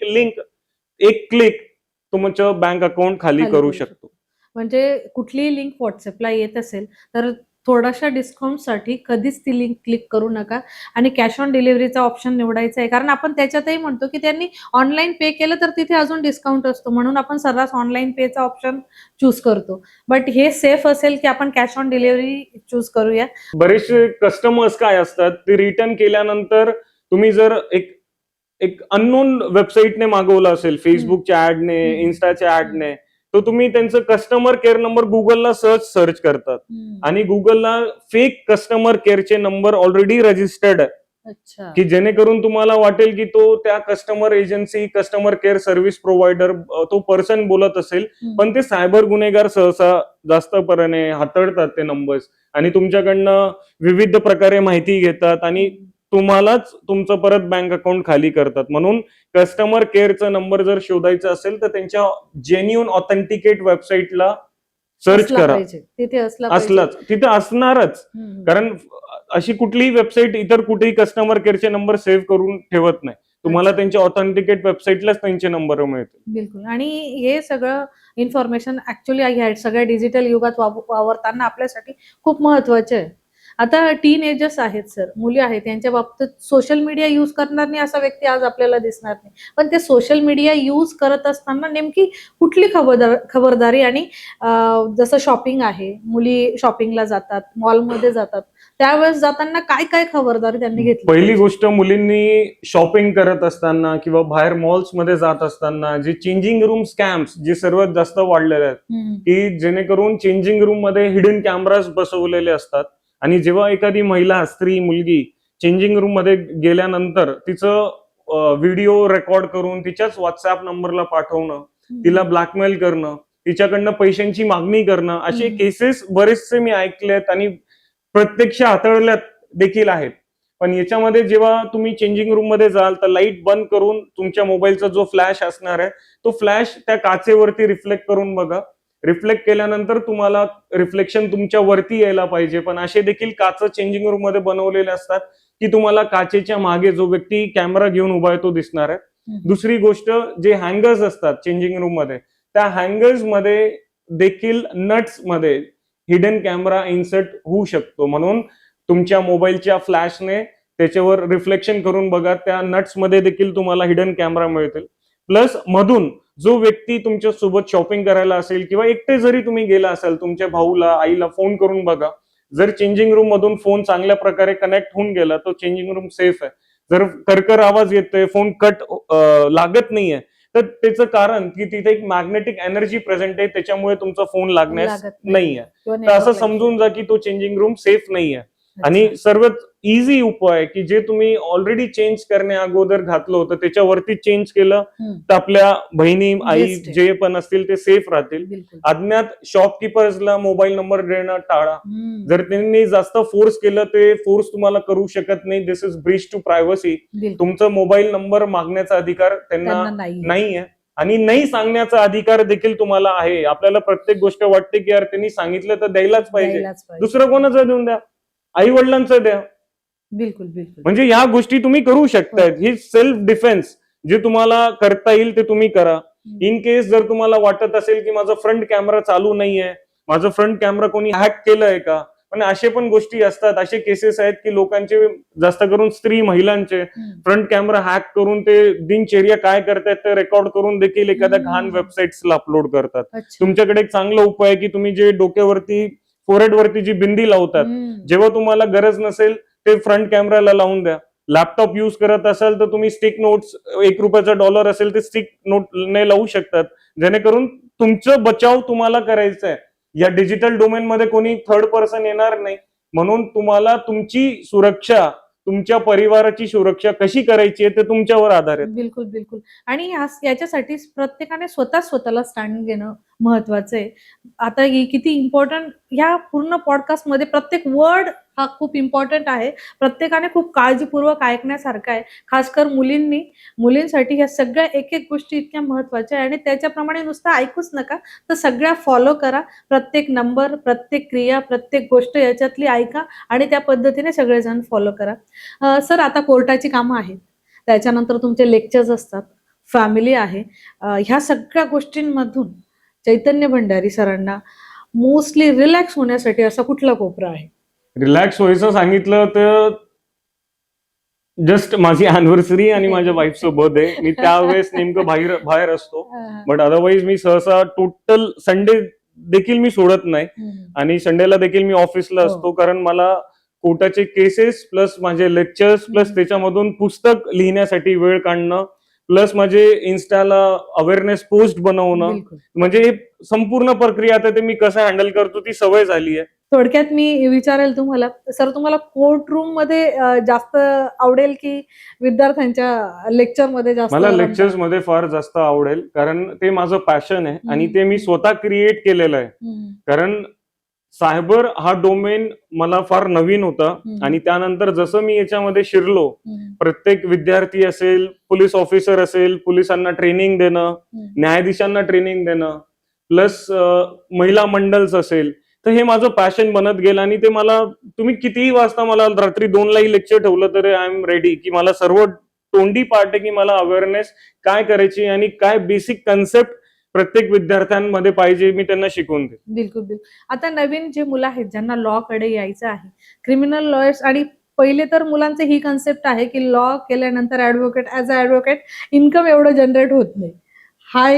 क्लिक तुमचं बँक अकाउंट खाली करू शकतो. म्हणजे कुठलीही लिंक व्हॉट्सअपला येत असेल तर थोड्याशा डिस्काउंटसाठी कधीच ती लिंक क्लिक करू नका आणि कॅश ऑन डिलिव्हरीचा ऑप्शन निवडायचा आहे. कारण आपण त्याच्यातही म्हणतो की त्यांनी ऑनलाईन पे केलं तर तिथे अजून डिस्काउंट असतो, म्हणून आपण सर्रास ऑनलाईन पेचा ऑप्शन चूज करतो. बट हे सेफ असेल की आपण कॅश ऑन डिलिव्हरी चूज करूया. बरेचसे कस्टमर्स काय असतात, ते रिटर्न केल्यानंतर तुम्ही जर एक अननोन वेबसाईटने मागवलं असेल, फेसबुकच्या ऍडने, इंस्टाच्या ऍडने, तर तुम्ही त्यांचं कस्टमर केअर नंबर गुगलला सर्च करतात आणि गुगलला फेक कस्टमर केअरचे नंबर ऑलरेडी रजिस्टर्ड आहे, की जेणेकरून तुम्हाला वाटेल की तो त्या customer agency, customer care service provider तो पर्सन बोलत असेल. पण ते सायबर गुन्हेगार सहसा जास्त परीने हाताळतात ते नंबर्स आणि तुमच्याकडनं विविध प्रकारे माहिती घेतात आणि तुम्हालाच तुमचं परत बँक अकाउंट खाली करतात. म्हणून कस्टमर केअरचा नंबर जर शोधायचा असेल तर त्यांच्या जेन्युइन ऑथेंटिकेट वेबसाईटला सर्च करा. तिथे असणारच, कारण अशी कुठलीही वेबसाईट इतर कुठेही कस्टमर केअरचे नंबर सेव्ह करून ठेवत नाही. तुम्हाला त्यांच्या ऑथेंटिकेट वेबसाईटलाच त्यांचे नंबर मिळतील. बिलकुल. आणि हे सगळं इन्फॉर्मेशन ऍक्च्युअली ह्या सगळ्या डिजिटल युगात वावरताना आपल्यासाठी खूप महत्वाचे आहे. आता टीनएजर्स आहेत सर, मुली आहेत, त्यांच्या बाबतीत सोशल मीडिया यूज करणार नाही असा व्यक्ती आज आपल्याला दिसणार नाही. पण ते सोशल मीडिया यूज करत असताना नेमकी कुठली खबरदारी आणि जसं शॉपिंग आहे, मुली शॉपिंगला जातात, मॉलमध्ये जातात, त्यावेळेस जाताना काय काय खबरदारी त्यांनी घेतली? पहिली गोष्ट, मुलींनी शॉपिंग करत असताना किंवा बाहेर मॉल्स मध्ये जात असताना जे चेंजिंग रूम स्कॅम्स जे सर्वात जास्त वाढलेले आहेत, की जेणेकरून चेंजिंग रूम मध्ये हिडन कॅमेराज बसवलेले असतात आणि जेव्हा एखादी महिला, स्त्री, मुलगी चेंजिंग रूम मध्ये गेल्यानंतर तिचं व्हिडिओ रेकॉर्ड करून तिच्याच व्हॉट्सअप नंबरला पाठवणं, तिला ब्लॅकमेल करणं, तिच्याकडनं पैशांची मागणी करणं, असे केसेस बरेचसे मी ऐकलेत आणि प्रत्यक्ष हाताळल्यात देखील आहेत. पण याच्यामध्ये जेव्हा तुम्ही चेंजिंग रूम मध्ये जाल तर लाईट बंद करून तुमच्या मोबाईलचा जो फ्लॅश असणार आहे तो फ्लॅश त्या काचेवरती रिफ्लेक्ट करून बघा. रिफ्लेक्ट केल्यानंतर तुम्हाला रिफ्लेक्शन तुमच्या वरती यायला पाहिजे, पण असे देखील काच चेंजिंग रूम मध्ये बनवलेले असतात की तुम्हाला काचेच्या मागे जो व्यक्ती कॅमेरा घेऊन उभा आहे तो दिसणार आहे. दुसरी गोष्ट, जे हँगर्स असतात चेंजिंग रूम मध्ये, त्या हँगर्स मध्ये देखील नट्स मध्ये हिडन कॅमेरा इन्सर्ट होऊ शकतो. म्हणून तुमच्या मोबाईलच्या फ्लॅशने त्याच्यावर रिफ्लेक्शन करून बघा, त्या नट्स मध्ये देखील तुम्हाला हिडन कॅमेरा मिळतील. प्लस मधून जो व्यक्ती तुमच्या सोबत शॉपिंग करायला असेल किंवा एकटे जरी तुम्ही गेला असाल, तुमच्या भाऊला आईला फोन करून बघा. जर चेंजिंग रूम मधून फोन चांगल्या प्रकारे कनेक्ट होऊन गेला तर चेंजिंग रूम सेफ आहे. जर करकर आवाज येतोय, फोन कट लागत नाहीये, तर त्याचं कारण की तिथे एक मॅग्नेटिक एनर्जी प्रेझेंट आहे, त्याच्यामुळे तुमचा फोन लागण्यास लागत नाहीये. किंवा तर network असं लागत समजून जा की तो चेंजिंग रूम सेफ नाहीये. अच्छा. आणि सर्वात इझी उपाय की जे तुम्ही ऑलरेडी चेंज करण्या अगोदर घातलं होतं त्याच्यावरती चेंज केलं तर आपल्या बहिणी आई Best आहे. जे पण असतील ते सेफ राहतील. बिलकुल. अज्ञात शॉपकीपर्सला मोबाईल नंबर देणं टाळा. हम्म. जर त्यांनी जास्त फोर्स केलं ते फोर्स तुम्हाला करू शकत नाही. दिस इज ब्रीच टू प्रायव्हसी. बिलकुल. तुमचा मोबाईल नंबर मागण्याचा अधिकार त्यांना त्यांना नाही नाहीये आणि नाही सांगण्याचा अधिकार देखील तुम्हाला आहे. आपल्याला प्रत्येक गोष्ट वाटते की यार त्यांनी सांगितलं तर द्यायलाच पाहिजे. दुसरं कोणाचं देऊन द्या, आई वडिलांचं द्या. बिलकुल बिलकुल. म्हणजे ह्या गोष्टी तुम्ही करू शकताय. ही सेल्फ डिफेन्स जे तुम्हाला करता येईल ते तुम्ही करा. इन केस जर तुम्हाला वाटत असेल की माझा फ्रंट कॅमेरा चालू नाहीये, माझा फ्रंट कॅमेरा कोणी हॅक केलंय का, पण असे पण गोष्टी असतात, असे केसेस आहेत की लोकांचे जास्त करून स्त्री महिलांचे फ्रंट कॅमेरा हॅक करून ते दिनचर्या काय करतायत ते रेकॉर्ड करून देखील एखाद्या घाण वेबसाईट्सला अपलोड करतात. अच्छा. तुमच्याकडे एक चांगला उपाय आहे की तुम्ही जे डोक्यावरती फोरहेड वरती जी बिंदी लावतात, जेव्हा तुम्हाला गरज नसेल ते फ्रंट कॅमेराला लावून द्या. लॅपटॉप युज करत असाल तर तुम्ही स्टिक नोट्स, $1 असेल ते स्टिक नोट ने लावू शकतात, जेणेकरून तुमचं बचाव तुम्हाला करायचं आहे. या डिजिटल डोमेन मध्ये कोणी थर्ड पर्सन येणार नाही, म्हणून तुम्हाला तुमची सुरक्षा, तुमच्या परिवाराची सुरक्षा कशी करायची आहे ते तुमच्यावर आधार आहे. बिलकुल बिलकुल. आणि याच्यासाठी प्रत्येकाने स्वतःला स्टँड घेणं महत्वाचं आहे. आता ही किती इम्पॉर्टंट, ह्या पूर्ण पॉडकास्ट मध्ये प्रत्येक वर्ड हा खूप इम्पॉर्टंट आहे. प्रत्येकाने खूप काळजीपूर्वक ऐकण्यासारखं आहे. खासकर मुलींसाठी ह्या सगळ्या एक एक गोष्टी इतक्या महत्वाच्या आहे आणि त्याच्याप्रमाणे नुसतं ऐकूच नका, तर सगळ्या फॉलो करा. प्रत्येक नंबर, प्रत्येक क्रिया, प्रत्येक गोष्ट याच्यातली ऐका आणि त्या पद्धतीने सगळेजण फॉलो करा. सर, आता कोर्टाची कामं आहेत, त्याच्यानंतर तुमचे लेक्चर्स असतात, फॅमिली आहे. ह्या सगळ्या गोष्टींमधून चैतन्य भंडारी सरांना मोस्टली रिलॅक्स होण्यासाठी असा कुठला कोपरा आहे? रिलॅक्स व्हायचं सांगितलं तर जस्ट माझी अॅनिव्हर्सरी आणि माझ्या वाईफचं बर्थडे, मी त्यावेळेस नेमकं बाहेर असतो. बट अदरवाईज मी सहसा टोटल संडे देखील मी सोडत नाही आणि संडेला देखील मी ऑफिसला असतो, कारण मला कोर्टाचे केसेस प्लस माझे लेक्चर्स प्लस त्याच्यामधून पुस्तक लिहिण्यासाठी वेळ काढणं प्लस माझे इन्स्टाला अवेअरनेस पोस्ट बनवणं, म्हणजे संपूर्ण प्रक्रिया आता ते मी कसं हँडल करतो ती सवय झाली आहे. थोडक्यात मी विचारेल तुम्हाला, सर, तुम्हाला कोर्ट रूम मध्ये जास्त आवडेल की विद्यार्थ्यांच्या लेक्चर मध्ये जास्त? मला लेक्चर्स मध्ये फार जास्त आवडेल, कारण ते माझं पॅशन आहे आणि ते मी स्वतः क्रिएट केलेलं आहे. कारण सायबर हा डोमेन मला फार नवीन होता आणि त्यानंतर जसं मी याच्यामध्ये शिरलो, प्रत्येक विद्यार्थी असेल, पोलीस ऑफिसर असेल, पोलिसांना ट्रेनिंग देणं, न्यायाधीशांना ट्रेनिंग देणं, प्लस महिला मंडल्स असेल, तर हे माझं पॅशन बनत गेलं. आणि ते मला तुम्ही कितीही वाजता मला रात्री 2लाही लेक्चर ठेवलं तरी आय एम रेडी, की मला सर्व तोंडी पाठ आहे की मला अवेअरनेस काय करायची आणि काय बेसिक कन्सेप्ट प्रत्येक विद्यार्थ्यांमध्ये पाहिजे मी त्यांना शिकवून दे. बिलकुल बिलकुल. आता नवीन जे मुलं आहेत ज्यांना लॉ कडे यायचं आहे, क्रिमिनल लॉयर्स, आणि पहिले तर मुलांचे ही कन्सेप्ट आहे की लॉ केल्यानंतर advocate, as a advocate income एवढं जनरेट होत नाही.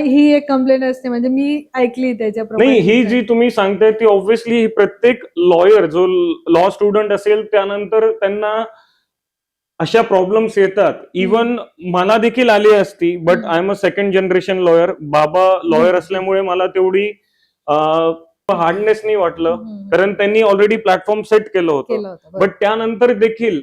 ही एक कंप्लेंट असते, म्हणजे मी ऐकली त्याच्याप्रमाणे. नाही, ही जी तुम्ही सांगताय ती ऑब्व्हियसली प्रत्येक लॉयर जो लॉ स्टुडंट असेल त्यानंतर त्यांना अशा प्रॉब्लेम्स येतात. इवन मला देखील आली असती, but I am a second generation lawyer. बाबा लॉयर असल्यामुळे मला तेवढी हार्डनेस नाही वाटलं, कारण त्यांनी ऑलरेडी प्लॅटफॉर्म सेट केलं होतं. बट त्यानंतर देखील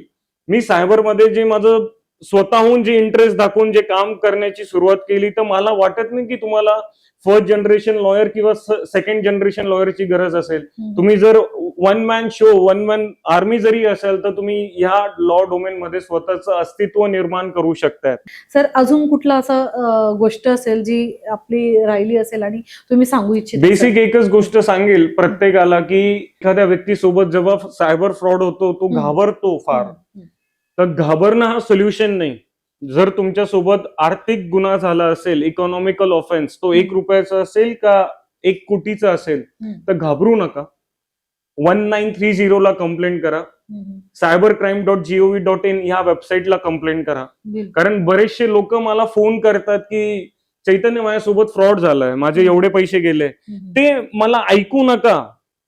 मी सायबरमध्ये जे माझं स्वतःहून जे इंटरेस्ट दाखवून जे काम करण्याची सुरुवात केली, तर मला वाटत नाही की तुम्हाला फर्स्ट जनरेशन लॉयर किंवा सेकंड जनरेशन लॉयरची गरज असेल. तुम्ही जर one man show, one man army जरी असेल तर तुम्ही ह्या लॉ डोमेन मध्ये स्वतःचं अस्तित्व निर्माण करू शकताय. सर, अजून कुठला असं गोष्ट असेल जी आपली राहिली असेल आणि तुम्ही सांगू इच्छिता? बेसिक एकच गोष्ट सांगेल प्रत्येकाला, की एखाद्या व्यक्तीसोबत जेव्हा सायबर फ्रॉड होतो तो घाबरतो फार, तर घाबरणं हा सोल्युशन नाही. जर तुमच्या सोबत आर्थिक गुन्हा झाला असेल, इकॉनॉमिकल ऑफेन्स, तो ₹1 असेल का 1 कोटीचा असेल, तर घाबरू नका. 1930 ला कंप्लेंट करा. cybercrime.gov.in ह्या वेबसाईटला कंप्लेंट करा. कारण बरेचसे लोक मला फोन करतात की चैतन्य माझ्यासोबत फ्रॉड झालाय, माझे एवढे पैसे गेले, ते मला ऐकू नका.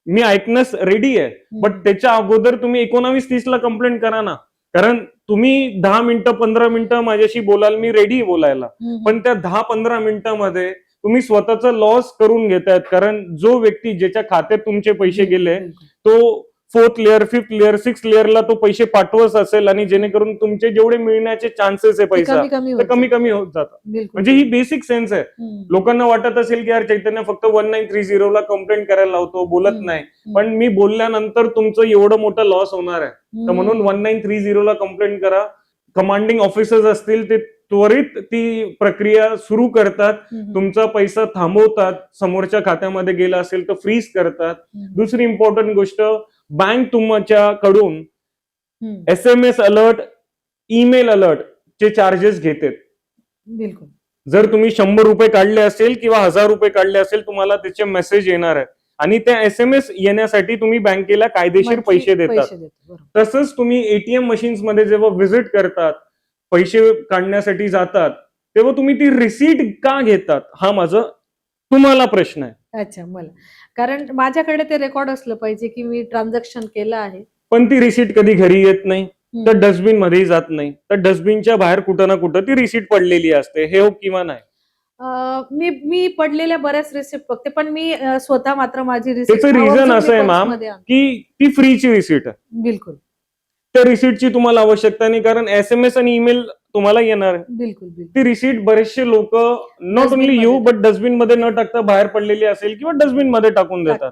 मी ऐकण्यास रेडी आहे, बट त्याच्या अगोदर तुम्ही 19:30 ला कंप्लेंट करा ना. कारण तुम्ही 10 मिनिटं 15 मिनिटं माझ्याशी बोलाल, मी रेडी बोलायला, पण त्या 10-15 मिनिटांमध्ये तुम्ही स्वतःचा लॉस करून घेतायत. कारण जो व्यक्ती ज्याच्या खात्यात तुमचे पैसे गेले तो 4th layer 5th layer 6th लेअरला तो पैसे पाठवत असेल, आणि जेणेकरून तुमचे जेवढे मिळण्याचे चान्सेस आहे पैसा ते कमी कमी होत जातात. म्हणजे ही बेसिक सेन्स आहे. लोकांना वाटत असेल की यार चैतन्य फक्त 1930 ला कंप्लेंट करायला लावतो, बोलत नाही, पण मी बोलल्यानंतर तुमचं एवढं मोठं लॉस होणार आहे. तर म्हणून 1930 ला कंप्लेंट करा. कमांडिंग ऑफिसर्स असतील ते त्वरित ती प्रक्रिया सुरू करतात, तुमचा पैसा थांबवतात, समोरच्या खात्यामध्ये गेला असेल तर फ्रीज करतात. दुसरी इम्पॉर्टंट गोष्ट, बँक तुमच्याकडून SMS अलर्ट, ईमेल अलर्ट चे चार्जेस घेते. बिलकुल. जर तुम्ही 100 रुपये काढले असेल किंवा 1000 रुपये काढले असेल, तुम्हाला त्याचे मेसेज येणार आहे, आणि त्या SMS येण्यासाठी तुम्ही बँकेला कायदेशीर पैसे देतात. तसंच तुम्ही ATM मशीन्स मध्ये जेव्हा व्हिजिट करतात, पैसे काढण्यासाठी जातात, तेव्हा तुम्ही ती रिसीट का घेतात, हा माझा तुम्हाला प्रश्न आहे. अच्छा, मला कारण माझ्याकडे ते रेकॉर्ड असलं पाहिजे की मी ट्रान्झॅक्शन केलं आहे. पण ती रिसीट कधी घरी येत नाही, तर डस्टबिन मध्येही जात नाही, तर डस्टबिनच्या बाहेर कुठं ना कुठं ती रिसीट पडलेली असते, हे हो किंवा नाही. मी पडलेल्या बऱ्याच रिसिप्ट बघते, पण मी स्वतः मात्र माझी रिसिप्ट, त्याचं रिझन असं आहे मॅम की ती फ्रीची रिसीट आहे. बिलकुल. त्या रिसीटची तुम्हाला आवश्यकता नाही, कारण SMS आणि ईमेल तुम्हाला येणार आहे. बिलकुल. ती रिसीट बरेचसे लोक not only you but dustbin मध्ये न टाकता बाहेर पडलेली असेल किंवा डस्टबिन मध्ये टाकून देतात.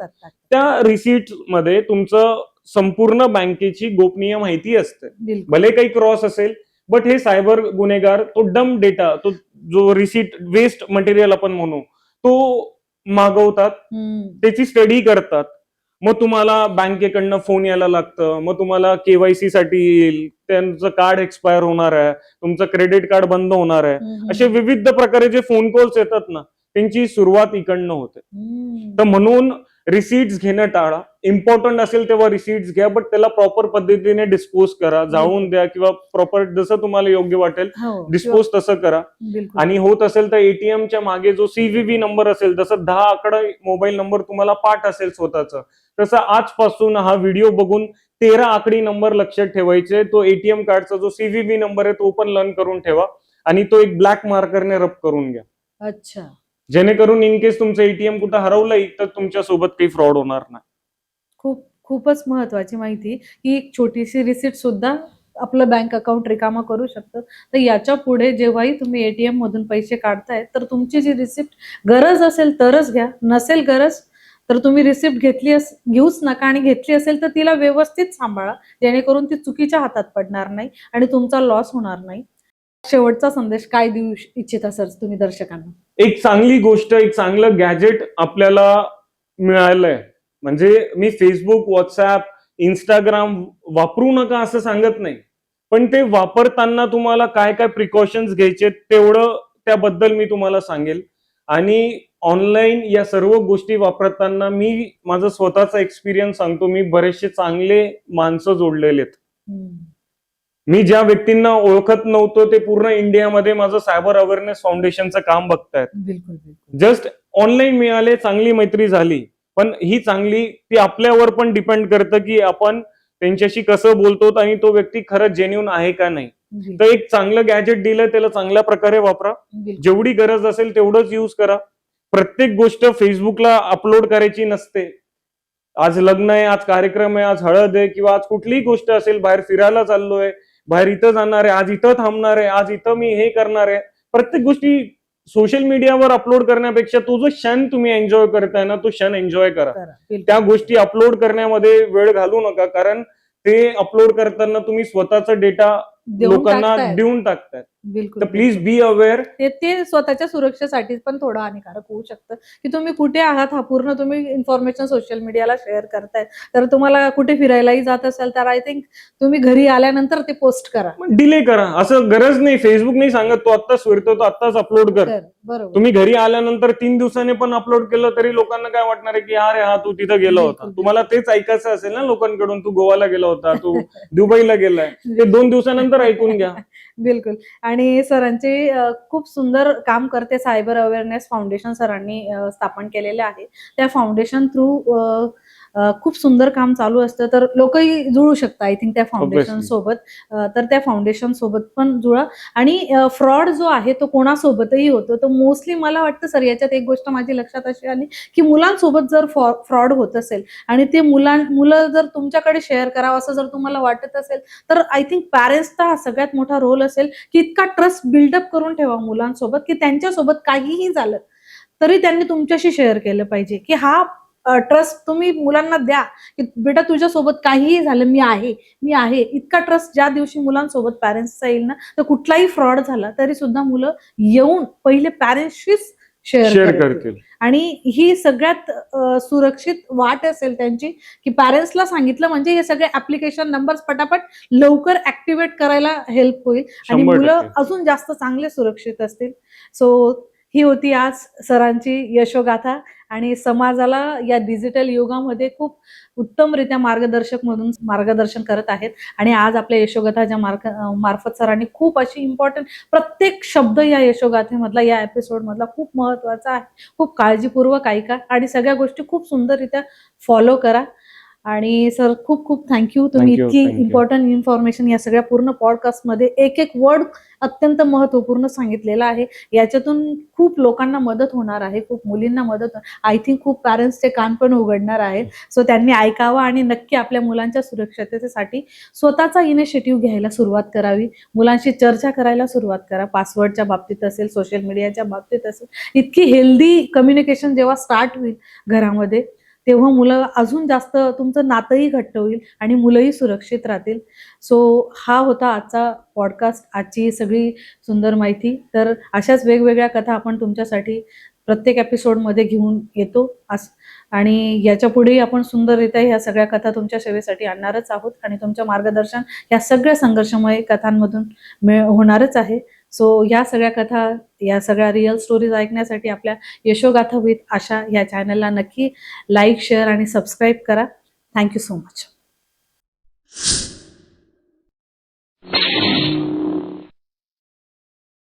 त्या रिसीट मध्ये तुमचं संपूर्ण बँकेची गोपनीय माहिती असते. भले काही क्रॉस असेल, बट हे सायबर गुन्हेगार तो डम डेटा, तो जो रिसीट वेस्ट मटेरियल आपण म्हणू, तो मागवतात, त्याची स्टडी करतात. मग तुम्हाला बँकेकडनं फोन यायला लागतं, मग तुम्हाला KYC साठी येईल, त्यांचं कार्ड एक्सपायर होणार आहे, तुमचं क्रेडिट कार्ड बंद होणार आहे, असे विविध प्रकारे जे फोन कॉल्स येतात ना, त्यांची सुरुवात इकडनं होते. तर म्हणून रिसीट्स घेणं टाळा. इम्पॉर्टंट असेल तेव्हा रिसीट्स घ्या, बट त्याला प्रॉपर पद्धतीने डिस्पोज करा, जाळून द्या किंवा प्रॉपर जसं तुम्हाला योग्य वाटेल डिस्पोज तसं करा. आणि होत असेल तर ATMच्या मागे जो CVV नंबर असेल, जसं 10 आकडा मोबाईल नंबर तुम्हाला पाठ असेल स्वतःचा, तसं आजपासून हा व्हिडिओ बघून 13 आकडी नंबर लक्षात ठेवायचे. तो ATM कार्डचा जो CVV नंबर आहे तो पण लर्न करून ठेवा, आणि तो एक ब्लॅक मार्करने रब करून घ्या. अच्छा. जेणेकरून इन केस तुमचं ATM कुठं हरवलंय तर तुमच्या सोबत काही फ्रॉड होणार नाही. खूपच महत्वाची माहिती. ही एक छोटीशी रिसिट सुद्धा आपलं बँक अकाउंट रिकामा करू शकतं. तर याच्या पुढे जेव्हाही तुम्ही ATM मधून पैसे काढताय, तर तुमची जी रिसिप्ट गरज असेल तरच घ्या, नसेल गरज तर तुम्ही रिसिप्ट घेऊच नका, आणि घेतली असेल तर तिला व्यवस्थित सांभाळा, जेणेकरून ती चुकीच्या हातात पडणार नाही आणि तुमचा लॉस होणार नाही. शेवटचा संदेश काय देऊ इच्छिता सर तुम्ही दर्शकांना? एक चांगली गोष्ट, एक चांगलं गॅजेट आपल्याला मिळालंय. म्हणजे मी फेसबुक, व्हॉट्सअप, इंस्टाग्राम वापरू नका असं सांगत नाही, पण ते वापरताना तुम्हाला काय काय प्रिकॉशन्स घ्यायचे तेवढं त्याबद्दल मी तुम्हाला सांगेल. आणि ऑनलाईन या सर्व गोष्टी वापरताना मी माझा स्वतःचा एक्सपिरियन्स सांगतो. मी बरेचसे चांगले माणसं जोडलेले आहेत. मी ज्या व्यक्तींना ओळखत नव्हतो ते पूर्ण इंडियामध्ये माझं सायबर अवेअरनेस फाउंडेशनचं काम बघतायत. जस्ट ऑनलाईन मिळाले, चांगली मैत्री झाली, पण ही चांगली ती आपल्यावर पण डिपेंड करतं की आपण त्यांच्याशी कसं बोलतो आणि तो व्यक्ती खरंच जेन्युइन आहे का नाही. तर एक चांगलं गॅजेट दिलं, त्याला चांगल्या प्रकारे वापरा, जेवढी गरज असेल तेवढंच यूज करा. प्रत्येक गोष्ट फेसबुकला अपलोड करायची नसते. आज लग्न आहे, आज कार्यक्रम आहे, आज हळद आहे, किंवा आज कुठलीही गोष्ट असेल, बाहेर फिरायला चाललोय, बाहेर इथं जाणार आहे, आज इथं थांबणार आहे, आज इथं मी हे करणार आहे, प्रत्येक गोष्टी सोशल मीडियावर अपलोड करण्यापेक्षा तो जो क्षण तुम्ही एन्जॉय करताय ना, तो क्षण एन्जॉय करा. त्या गोष्टी अपलोड करण्यामध्ये वेळ घालू नका, कारण ते अपलोड करताना तुम्ही स्वतःचा डेटा लोकांना देऊन टाकताय. तर प्लीज बी अवेअर. ते स्वतःच्या सुरक्षेसाठी पण थोडं हानिकारक होऊ शकतं की तुम्ही कुठे आहात हा पूर्ण तुम्ही इन्फॉर्मेशन सोशल मीडियाला शेअर करताय. तर तुम्हाला कुठे फिरायलाही जात असेल तर आय थिंक तुम्ही घरी आल्यानंतर ते पोस्ट करा, डिले करा. असं गरज नाही, फेसबुक नाही सांगत तो आत्ताच फिरतो, तो आत्ताच अपलोड कर. बरोबर. तुम्ही घरी आल्यानंतर 3 दिवसाने पण अपलोड केलं तरी लोकांना काय वाटणार आहे की अरे हा तू तिथं गेला होता. तुम्हाला तेच ऐकायचं असेल ना लोकांकडून, तू गोवाला गेला होता, तू दुबईला गेलाय, ते 2 दिवसानंतर ऐकून घ्या. बिलकुल. आणि आणि सरांचे खूप सुंदर काम करते सायबर अवेअरनेस फाउंडेशन सरांनी स्थापन केलेले आहे. त्या फाउंडेशन थ्रू खूप सुंदर काम चालू असतं, तर लोकही जुळू शकतात आय थिंक त्या फाउंडेशन Obviously. सोबत. तर त्या फाउंडेशन सोबत पण जुळा. आणि फ्रॉड जो आहे तो कोणासोबतही होतो. तर मोस्टली मला वाटतं सर याच्यात एक गोष्ट माझी लक्षात अशी आली, की मुलांसोबत जर फ्रॉड होत असेल आणि ते मुलं जर तुमच्याकडे शेअर करावं असं जर तुम्हाला वाटत असेल, तर आय थिंक पॅरेंट्सचा हा सगळ्यात मोठा रोल असेल, की इतका ट्रस्ट बिल्डअप करून ठेवा मुलांसोबत, की त्यांच्यासोबत काहीही झालं तरी त्यांनी तुमच्याशी शेअर केलं पाहिजे, की हा ट्रस्ट तुम्ही मुलांना द्या, की बेटा तुझ्यासोबत काहीही झालं मी आहे. इतका ट्रस्ट ज्या दिवशी मुलांसोबत पॅरेंट्सचा येईल ना, तर कुठलाही फ्रॉड झाला तरी सुद्धा मुलं येऊन पहिले पॅरेंट्सशीच शेअर शेअर करतील. करतील. आणि ही सगळ्यात सुरक्षित वाट असेल त्यांची, की पॅरेंट्सला सांगितलं म्हणजे हे सगळे ऍप्लिकेशन नंबर्स पटापट लवकर ऍक्टिव्हेट करायला हेल्प होईल आणि 100% मुलं अजून जास्त चांगले सुरक्षित असतील. सो ही होती आज सरांची यशोगाथा आणि समाजाला या डिजिटल युगामध्ये खूप उत्तमरित्या मार्गदर्शन करत आहेत. आणि आज आपल्या यशोगाथाच्या मार्फत सरांनी खूप अशी इम्पॉर्टंट प्रत्येक शब्द या यशोगाथेमधला या एपिसोडमधला खूप महत्वाचा आहे. खूप काळजीपूर्वक ऐका आणि सगळ्या गोष्टी खूप सुंदररित्या फॉलो करा. आणि सर खूप खूप थँक्यू. तुम्ही Thank you, इतकी thank you. इम्पॉर्टंट इन्फॉर्मेशन या सगळ्या पूर्ण पॉडकास्टमध्ये एक एक वर्ड अत्यंत महत्वपूर्ण सांगितलेला आहे. याच्यातून खूप लोकांना मदत होणार आहे, खूप मुलींना मदत आय थिंक खूप पॅरेंट्सचे कान पण उघडणार आहेत. सो त्यांनी ऐकावं आणि नक्की आपल्या मुलांच्या सुरक्षिततेसाठी स्वतःचा इनिशिएटिव्ह घ्यायला सुरुवात करावी. मुलांशी चर्चा करायला सुरुवात करा. पासवर्डच्या बाबतीत असेल, सोशल मीडियाच्या बाबतीत असेल. इतकी हेल्दी कम्युनिकेशन जेव्हा स्टार्ट होईल घरामध्ये, तेव्हा मुलं अजून जास्त तुमचं नातंही घट्ट होईल आणि मुलंही सुरक्षित राहतील. सो हा होता आजचा पॉडकास्ट, आजची सगळी सुंदर माहिती. तर अशाच वेगवेगळ्या कथा आपण तुमच्यासाठी प्रत्येक एपिसोडमध्ये घेऊन येतो आणि याच्या पुढेही आपण सुंदररित्या ह्या सगळ्या कथा तुमच्या सेवेसाठी आणणारच आहोत आणि तुमचं मार्गदर्शन या सगळ्या संघर्षमय कथांमधून होणारच आहे. सो या सगळ्या कथा, या सगळ्या रिअल स्टोरीज ऐकण्यासाठी आपल्या यशोगाथा विथ आशा या चॅनलला नक्की लाईक, शेअर आणि सबस्क्राईब करा. Thank you so much.